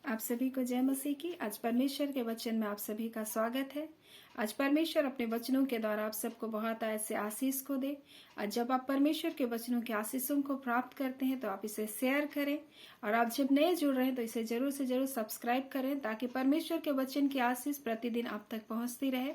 आप सभी को जय मसीह की। आज परमेश्वर के वचन में आप सभी का स्वागत है। आज परमेश्वर अपने वचनों के द्वारा आप सबको बहुत ऐसे आशीष को दे। आज जब आप परमेश्वर के वचनों के आशीषों को प्राप्त करते हैं तो आप इसे शेयर करें, और आप जब नए जुड़ रहे हैं तो इसे जरूर से जरूर सब्सक्राइब करें, ताकि परमेश्वर के वचन की आशीष प्रतिदिन आप तक पहुंचती रहे।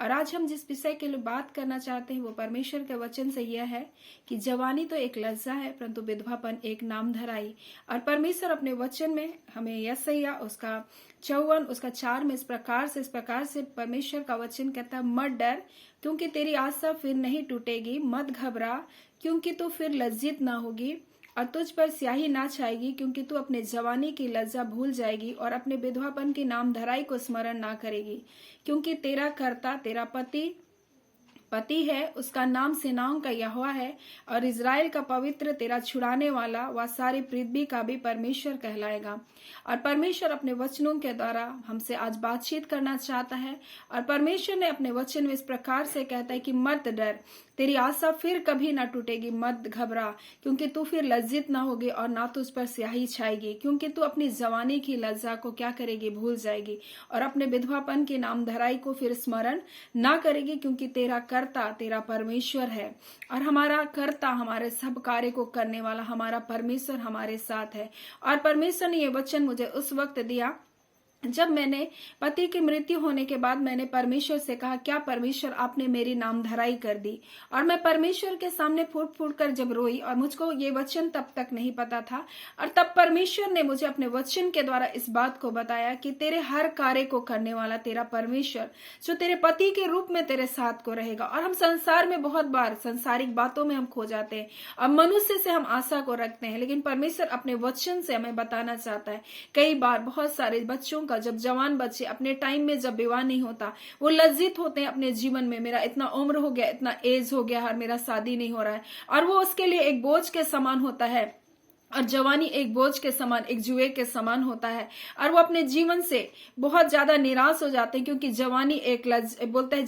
और आज हम जिस विषय के लिए बात करना चाहते हैं वो परमेश्वर के वचन से यह है कि जवानी तो एक लज्जा है, परंतु विधवापन एक नाम धराई। और परमेश्वर अपने वचन में हमें यशायाह उसका 54 उसका 4 में इस प्रकार से परमेश्वर का वचन कहता है, मत डर क्योंकि तेरी आशा फिर नहीं टूटेगी, मत घबरा क्योंकि तू फिर लज्जित ना होगी, और तुझ पर स्याही ना छाएगी क्योंकि तू अपने जवानी की लज्जा भूल जाएगी और अपने विधवापन की नाम धराई को स्मरण ना करेगी। क्योंकि तेरा कर्ता तेरा पति है, उसका नाम सेनाओं का यहोवा है, और इज़राइल का पवित्र तेरा छुड़ाने वाला वह सारी पृथ्वी का भी परमेश्वर कहलाएगा। और परमेश्वर अपने वचनों के द्वारा हमसे आज बातचीत करना चाहता है। और परमेश्वर ने अपने वचन में इस प्रकार से कहता है कि मत डर, तेरी आशा फिर कभी ना टूटेगी, मत घबरा क्योंकि तू फिर लज्जित ना होगी और ना तुझ पर स्याही छाएगी, क्योंकि तू अपनी जवानी की लज्जा को क्या करेगी, भूल जाएगी, और अपने विधवापन की नाम धराई को फिर स्मरण ना करेगी, क्योंकि तेरा कर्ता तेरा परमेश्वर है। और हमारा कर्ता, हमारे सब कार्य को करने वाला हमारा परमेश्वर हमारे साथ है। और परमेश्वर ने ये वचन मुझे उस वक्त दिया जब मैंने पति की मृत्यु होने के बाद मैंने परमेश्वर से कहा, क्या परमेश्वर आपने मेरी नाम धराई कर दी। और मैं परमेश्वर के सामने फूट फूट कर जब रोई, और मुझको ये वचन तब तक नहीं पता था, और तब परमेश्वर ने मुझे अपने वचन के द्वारा इस बात को बताया कि तेरे हर कार्य को करने वाला तेरा परमेश्वर, जो तेरे पति के रूप में तेरे साथ को रहेगा। और हम संसार में बहुत बार सांसारिक बातों में हम खो जाते हैं और मनुष्य से हम आशा को रखते हैं, लेकिन परमेश्वर अपने वचन से हमें बताना चाहता है। कई बार बहुत सारे बच्चों जब जवान बच्चे अपने टाइम में जब विवाह नहीं होता, वो लज्जित होते हैं अपने जीवन में, मेरा इतना उम्र हो गया, इतना एज हो गया और मेरा शादी नहीं हो रहा है, और वो उसके लिए एक बोझ के समान होता है। और जवानी एक बोझ के समान, एक जुए के समान होता है, और वो अपने जीवन से बहुत ज्यादा निराश हो जाते हैं, क्योंकि जवानी बोलते हैं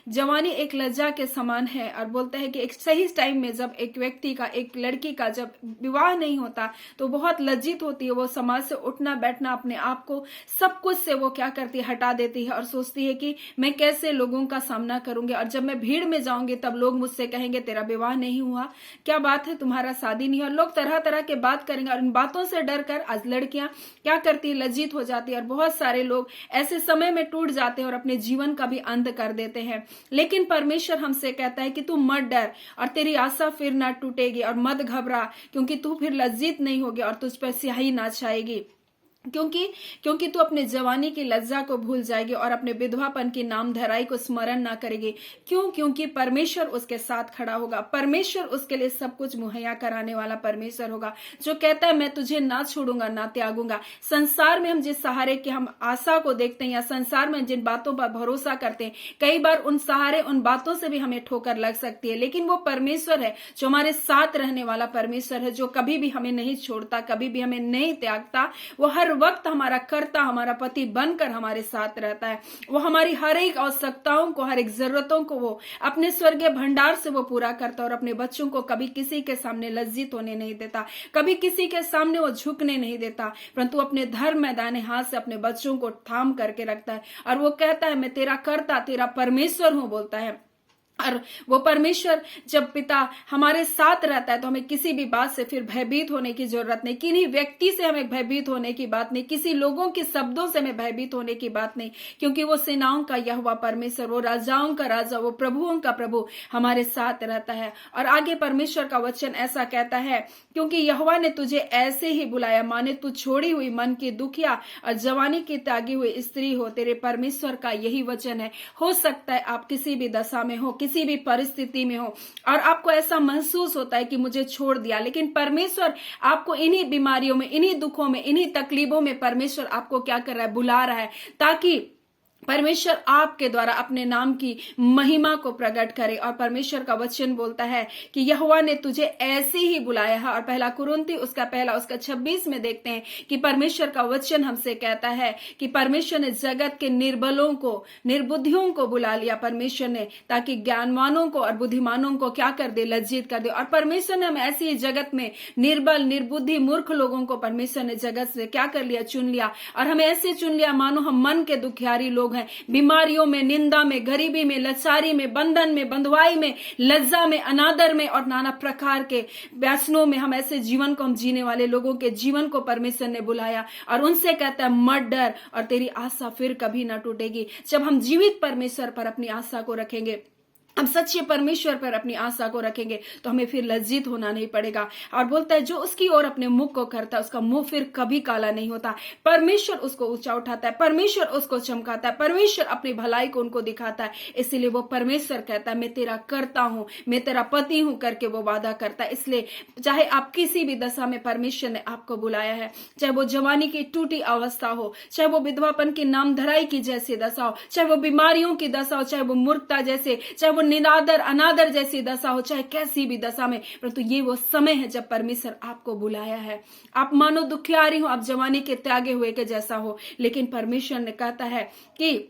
जवानी एक लज्जा के समान है। और बोलते हैं कि एक सही टाइम में जब एक व्यक्ति का, एक लड़की का जब विवाह नहीं होता तो बहुत लज्जित होती है, वो समाज से उठना बैठना, अपने आप को सब कुछ से वो क्या करती है, हटा देती है, और सोचती है कि मैं कैसे लोगों का सामना करूंगी, और जब मैं भीड़ में जाऊंगी तब लोग मुझसे कहेंगे तेरा विवाह नहीं हुआ, क्या बात है, तुम्हारा शादी नहीं हुआ, लोग तरह तरह के बात करेंगे। और इन बातों से डर कर आज लड़कियां क्या करती है, लज्जित हो जाती है, और बहुत सारे लोग ऐसे समय में टूट जाते हैं और अपने जीवन का भी अंत कर देते हैं। लेकिन परमेश्वर हमसे कहता है कि तू मत डर और तेरी आशा फिर ना टूटेगी, और मत घबरा क्योंकि तू फिर लज्जित नहीं होगी और तुझ पर स्याही ना छाएगी, क्योंकि तू अपने जवानी की लज्जा को भूल जाएगी और अपने विधवापन की नाम धराई को स्मरण ना करेगी। क्योंकि परमेश्वर उसके साथ खड़ा होगा, परमेश्वर उसके लिए सब कुछ मुहैया कराने वाला परमेश्वर होगा, जो कहता है मैं तुझे ना छोड़ूंगा ना त्यागूंगा। संसार में हम जिस सहारे की हम आशा को देखते हैं, या संसार में जिन बातों पर भरोसा करते हैं, कई बार उन सहारे, उन बातों से भी हमें ठोकर लग सकती है, लेकिन वो परमेश्वर है जो हमारे साथ रहने वाला परमेश्वर है, जो कभी भी हमें नहीं छोड़ता, कभी भी हमें नहीं त्यागता। वो हर वक्त हमारा कर्ता, हमारा पति बनकर हमारे साथ रहता है। वो हमारी हर एक आवश्यकताओं को, हर एक जरूरतों को वो अपने स्वर्गीय भंडार से वो पूरा करता है, और अपने बच्चों को कभी किसी के सामने लज्जित होने नहीं देता, कभी किसी के सामने वो झुकने नहीं देता, परंतु अपने धर्म मैदाने हाथ से अपने बच्चों को थाम करके रखता है। और वो कहता है मैं तेरा कर्ता, तेरा परमेश्वर हूं, बोलता है। और वो परमेश्वर जब पिता हमारे साथ रहता है तो हमें किसी भी बात से फिर भयभीत होने की जरूरत नहीं, किन्हीं व्यक्ति से हमें भयभीत होने की बात नहीं, किसी लोगों के शब्दों से हमें भयभीत होने की बात नहीं, क्योंकि वो सेनाओं का यहोवा परमेश्वर, वो राजाओं का राजा, वो प्रभुओं का प्रभु हमारे साथ रहता है। और आगे परमेश्वर का वचन ऐसा कहता है, क्योंकि यहोवा ने तुझे ऐसे ही बुलाया, माने तू छोड़ी हुई मन की दुखिया और जवानी की त्यागी हुई स्त्री हो। तेरे परमेश्वर का यही वचन है। हो सकता है आप किसी भी दशा में हो, किसी भी परिस्थिति में हो, और आपको ऐसा महसूस होता है कि मुझे छोड़ दिया, लेकिन परमेश्वर आपको इन्हीं बीमारियों में, इन्हीं दुखों में, इन्हीं तकलीफों में परमेश्वर आपको क्या कर रहा है, बुला रहा है, ताकि परमेश्वर आपके द्वारा अपने नाम की महिमा को प्रकट करे। और परमेश्वर का वचन बोलता है कि यहोवा ने तुझे ऐसे ही बुलाया है। और पहला कुरिन्थी उसका 26 में देखते हैं कि परमेश्वर का वचन हमसे कहता है कि परमेश्वर ने जगत के निर्बलों को, निर्बुद्धियों को बुला लिया परमेश्वर ने, ताकि ज्ञानवानों को और बुद्धिमानों को क्या कर दे, लज्जित कर दे। और परमेश्वर ने हम ऐसी ही जगत में निर्बल, निर्बुद्धि, मूर्ख लोगों को परमेश्वर ने जगत से क्या कर लिया, चुन लिया। और हमें ऐसे चुन लिया मानो हम मन के दुखियारी लोग हैं, बीमारियों में, निंदा में, गरीबी में, लाचारी में, बंधन में, बंधुआई में, लज्जा में, अनादर में और नाना प्रकार के व्यसनों में हम ऐसे जीवन को हम जीने वाले लोगों के जीवन को परमेश्वर ने बुलाया। और उनसे कहता है मत डर और तेरी आशा फिर कभी ना टूटेगी। जब हम जीवित परमेश्वर पर अपनी आशा को रखेंगे, हम सच्चे परमेश्वर पर अपनी आशा को रखेंगे, तो हमें फिर लज्जित होना नहीं पड़ेगा। और बोलता है जो उसकी ओर अपने मुख को करता है उसका मुंह फिर कभी काला नहीं होता। परमेश्वर उसको ऊंचा उठाता है, परमेश्वर उसको चमकाता है, परमेश्वर अपनी भलाई को उनको दिखाता है। इसीलिए वो परमेश्वर कहता है मैं तेरा करता हूं, मैं तेरा पति हूं करके वो वादा करता है। इसलिए चाहे आप किसी भी दशा में परमेश्वर ने आपको बुलाया है, चाहे वो जवानी की टूटी अवस्था हो, चाहे वो विधवापन की नामधराई की जैसी दशा हो, चाहे वो बीमारियों की दशा हो, चाहे वो मूर्खता जैसे, चाहे वो निरादर अनादर जैसी दशा हो, चाहे कैसी भी दशा में, परंतु ये वो समय है जब परमेश्वर आपको बुलाया है। आप मानो दुखियारी हो, आप जवानी के त्यागे हुए के जैसा हो, लेकिन परमेश्वर ने कहता है कि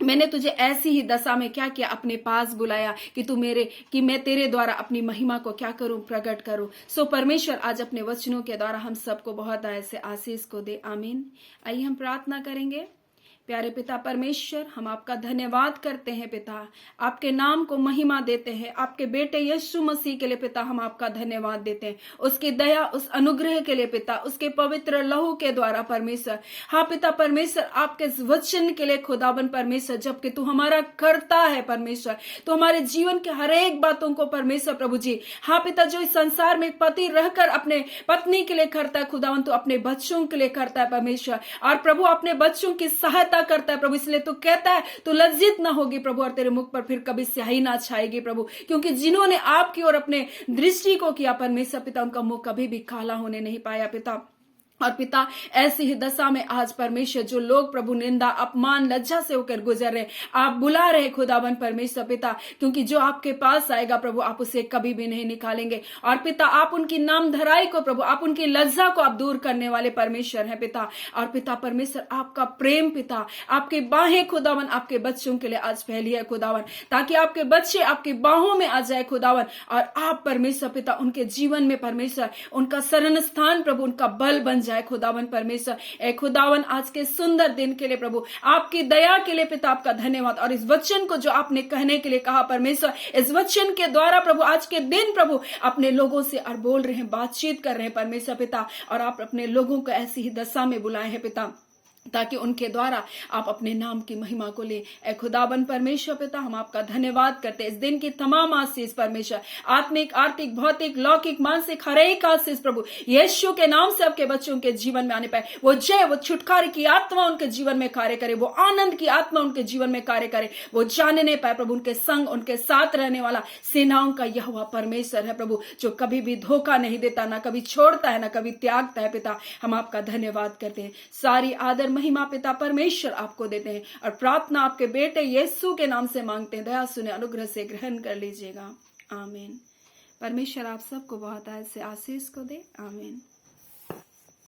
मैंने तुझे ऐसी ही दशा में क्या किया, अपने पास बुलाया कि मैं तेरे द्वारा अपनी महिमा को क्या करूं, प्रकट करूं। सो परमेश्वर आज अपने वचनों के द्वारा हम सबको बहुत ऐसे आशीष को दे। आमीन। आइए हम प्रार्थना करेंगे। प्यारे पिता परमेश्वर, हम आपका धन्यवाद करते हैं पिता, आपके नाम को महिमा देते हैं। आपके बेटे यीशु मसीह के लिए पिता हम आपका धन्यवाद देते हैं, उसकी दया, उस अनुग्रह के लिए पिता, उसके पवित्र लहू के द्वारा परमेश्वर। हाँ पिता परमेश्वर, आपके वचन के लिए खुदावन परमेश्वर, जबकि तू हमारा करता है परमेश्वर, तो हमारे जीवन के हर एक बातों को परमेश्वर प्रभु जी, हाँ पिता, जो इस संसार में एक पति रहकर अपने पत्नी के लिए करता है खुदावन, तो अपने बच्चों के लिए करता है परमेश्वर। और प्रभु अपने बच्चों की सहायता करता है प्रभु, इसलिए तो कहता है तू लज्जित ना होगी प्रभु, और तेरे मुख पर फिर कभी स्याही ना छाएगी प्रभु, क्योंकि जिन्होंने आपकी ओर अपने दृष्टि को किया परमेश्वर पिता, उनका मुख कभी भी काला होने नहीं पाया पिता। और पिता ऐसी ही दशा में आज परमेश्वर जो लोग प्रभु निंदा, अपमान, लज्जा से होकर गुजर रहे, आप बुला रहे खुदावन परमेश्वर पिता, क्योंकि जो आपके पास आएगा प्रभु आप उसे कभी भी नहीं निकालेंगे। और पिता आप उनकी नामधराई को प्रभु, आप उनकी लज्जा को आप दूर करने वाले परमेश्वर हैं पिता। और पिता परमेश्वर आपका प्रेम पिता, आपके बाहें खुदावन आपके बच्चों के लिए आज फैली है खुदावन, ताकि आपके बच्चे आपकी बाहों में आ जाए खुदावन, और आप परमेश्वर पिता उनके जीवन में परमेश्वर उनका शरण स्थान प्रभु, उनका बल बन जाए खुदावन परमेश्वर। ए खुदावन आज के सुंदर दिन के लिए प्रभु, आपकी दया के लिए पिता आपका धन्यवाद। और इस वचन को जो आपने कहने के लिए कहा परमेश्वर, इस वचन के द्वारा प्रभु आज के दिन प्रभु अपने लोगों से और बोल रहे हैं, बातचीत कर रहे हैं परमेश्वर पिता, और आप अपने लोगों को ऐसी ही दशा में बुलाए हैं पिता, ताकि उनके द्वारा आप अपने नाम की महिमा को ले। ए खुदाबन परमेश्वर पिता हम आपका धन्यवाद करते हैं। इस दिन की तमाम आशीष परमेश्वर, आत्मिक, आर्थिक, भौतिक, लौकिक, मानसिक हर एक आशीष प्रभु यीशु के नाम से आपके बच्चों के जीवन में आने पाए। वो जय, वो छुटकारे की आत्मा उनके जीवन में कार्य करे, वो आनंद की आत्मा उनके जीवन में कार्य करे, वो जानने पाए प्रभु उनके संग, उनके साथ रहने वाला सेनाओं का यहोवा परमेश्वर है प्रभु, जो कभी भी धोखा नहीं देता, ना कभी छोड़ता है, ना कभी त्यागता है पिता। हम आपका धन्यवाद करते हैं। सारी आदर महिमा पिता परमेश्वर आपको देते हैं, और प्रार्थना आपके बेटे यीशु के नाम से मांगते हैं। दया सुने, अनुग्रह से ग्रहण कर लीजिएगा। आमीन। परमेश्वर आप सबको बहुत ऐसे आशीष को दे। आमीन।